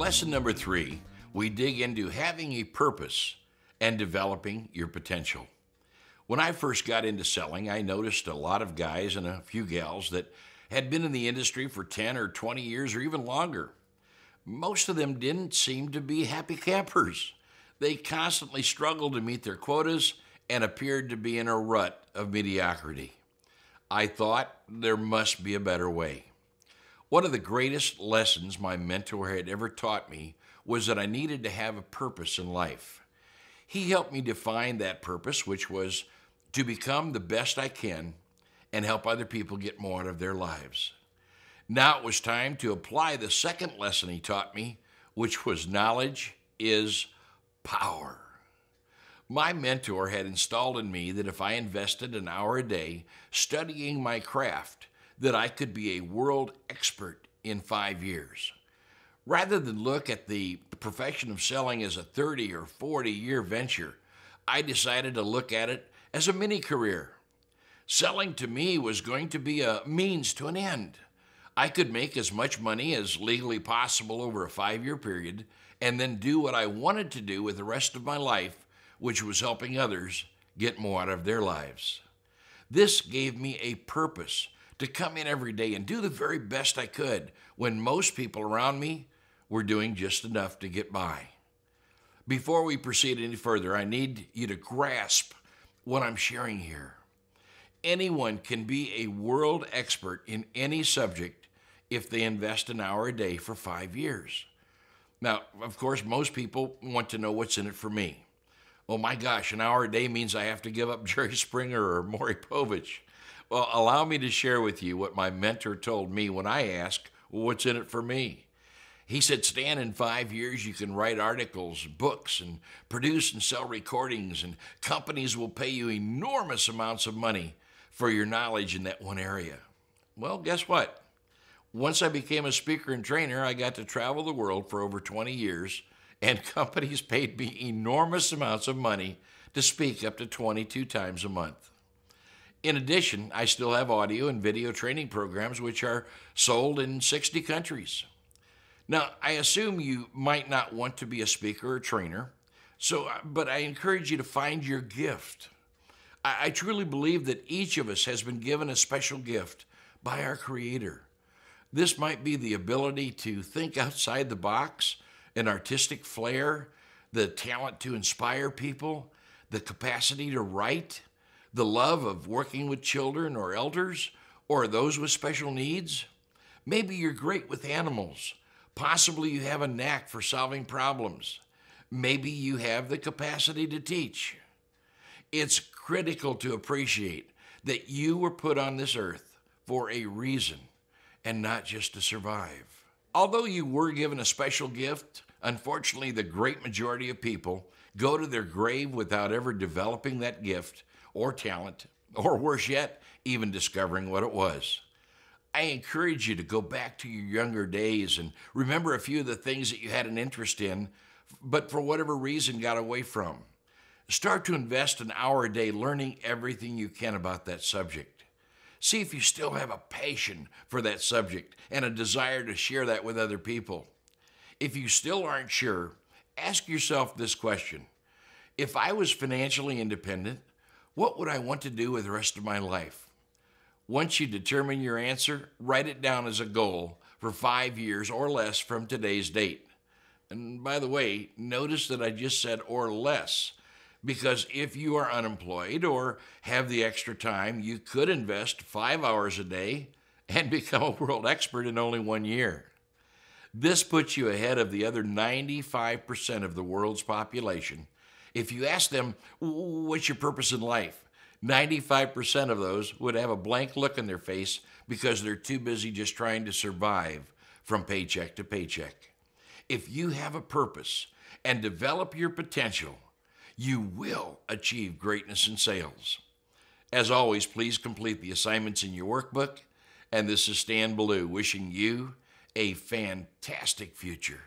lesson number 3, we dig into having a purpose and developing your potential. When I first got into selling, I noticed a lot of guys and a few gals that had been in the industry for 10 or 20 years or even longer. Most of them didn't seem to be happy campers. They constantly struggled to meet their quotas and appeared to be in a rut of mediocrity. I thought there must be a better way. One of the greatest lessons my mentor had ever taught me was that I needed to have a purpose in life. He helped me define that purpose, which was to become the best I can and help other people get more out of their lives. Now it was time to apply the second lesson he taught me, which was knowledge is power. My mentor had installed in me that if I invested an hour a day studying my craft, that I could be a world expert in 5 years. Rather than look at the profession of selling as a 30 or 40-year venture, I decided to look at it as a mini career. Selling to me was going to be a means to an end. I could make as much money as legally possible over a 5-year period and then do what I wanted to do with the rest of my life, which was helping others get more out of their lives. This gave me a purpose to come in every day and do the very best I could when most people around me were doing just enough to get by. Before we proceed any further, I need you to grasp what I'm sharing here. Anyone can be a world expert in any subject if they invest an hour a day for 5 years. Now, of course, most people want to know what's in it for me. Oh my gosh, an hour a day means I have to give up Jerry Springer or Maury Povich. Well, allow me to share with you what my mentor told me when I asked, what's in it for me? He said, Stan, in 5 years, you can write articles, books, and produce and sell recordings, and companies will pay you enormous amounts of money for your knowledge in that one area. Well, guess what? Once I became a speaker and trainer, I got to travel the world for over 20 years, and companies paid me enormous amounts of money to speak up to 22 times a month. In addition, I still have audio and video training programs which are sold in 60 countries. Now, I assume you might not want to be a speaker or trainer, but I encourage you to find your gift. I truly believe that each of us has been given a special gift by our Creator. This might be the ability to think outside the box, an artistic flair, the talent to inspire people, the capacity to write, the love of working with children or elders, or those with special needs. Maybe you're great with animals. Possibly you have a knack for solving problems. Maybe you have the capacity to teach. It's critical to appreciate that you were put on this earth for a reason and not just to survive. Although you were given a special gift, unfortunately, the great majority of people go to their grave without ever developing that gift or talent, or worse yet, even discovering what it was. I encourage you to go back to your younger days and remember a few of the things that you had an interest in, but for whatever reason got away from. Start to invest an hour a day learning everything you can about that subject. See if you still have a passion for that subject and a desire to share that with other people. If you still aren't sure, ask yourself this question. If I was financially independent, what would I want to do with the rest of my life? Once you determine your answer, write it down as a goal for 5 years or less from today's date. And by the way, notice that I just said or less, because if you are unemployed or have the extra time, you could invest 5 hours a day and become a world expert in only 1 year. This puts you ahead of the other 95% of the world's population. If you ask them, what's your purpose in life? 95% of those would have a blank look in their face because they're too busy just trying to survive from paycheck to paycheck. If you have a purpose and develop your potential, you will achieve greatness in sales. As always, please complete the assignments in your workbook. And this is Stan Ballou wishing you a fantastic future.